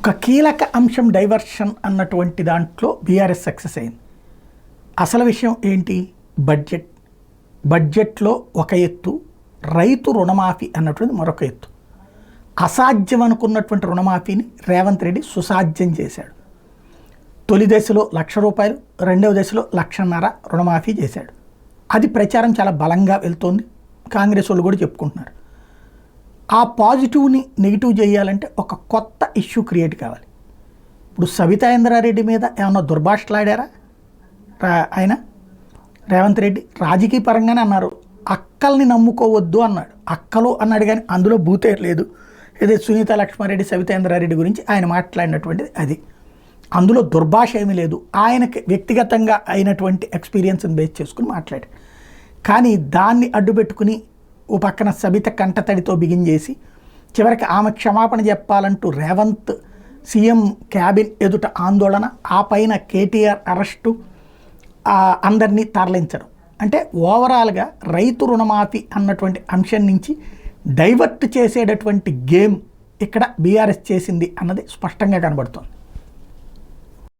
ఒక కీలక అంశం డైవర్షన్ అన్నటువంటి దాంట్లో బీఆర్ఎస్ సక్సెస్ అయింది. అసలు విషయం ఏంటి? బడ్జెట్లో ఒక ఎత్తు, రైతు రుణమాఫీ అన్నటువంటి మరొక ఎత్తు. అసాధ్యం అనుకున్నటువంటి రుణమాఫీని రేవంత్ రెడ్డి సుసాధ్యం చేశాడు. తొలి దశలో ₹1,00,000, రెండవ దశలో ₹1,50,000 రుణమాఫీ చేశాడు. అది ప్రచారం చాలా బలంగా వెళ్తోంది. కాంగ్రెస్ వాళ్ళు కూడా చెప్పుకుంటున్నారు. ఆ పాజిటివ్ని నెగిటివ్ చేయాలంటే ఒక కొత్త ఇష్యూ క్రియేట్ కావాలి. ఇప్పుడు సబితా ఇంద్రారెడ్డి మీద ఏమన్నా దుర్భాషలాడారా ఆయన? రేవంత్ రెడ్డి రాజకీయ పరంగానే అన్నారు, అక్కల్ని నమ్ముకోవద్దు అన్నాడు. అక్కలు అన్నాడు కానీ అందులో భూతే లేదు. ఏదైతే సునీత లక్ష్మారెడ్డి, సబితా ఇంద్రారెడ్డి గురించి ఆయన మాట్లాడినటువంటిది అది. అందులో దుర్భాష ఏమీ లేదు. ఆయనకి వ్యక్తిగతంగా అయినటువంటి ఎక్స్పీరియన్స్ని బేస్ చేసుకుని మాట్లాడాడు. కానీ దాన్ని అడ్డుపెట్టుకుని ఓ పక్కన సబిత కంటతడితో బిగించేసి చివరికి ఆమె క్షమాపణ చెప్పాలంటూ రేవంత్ సీఎం క్యాబిన్ ఎదుట ఆందోళన, ఆ పైన కేటీఆర్ అరెస్టు, అందరినీ తరలించడం. అంటే ఓవరాల్గా రైతు రుణమాఫీ అన్నటువంటి అంశం నుంచి డైవర్ట్ చేసేటటువంటి గేమ్ ఇక్కడ బీఆర్ఎస్ చేసింది అన్నది స్పష్టంగా కనబడుతుంది.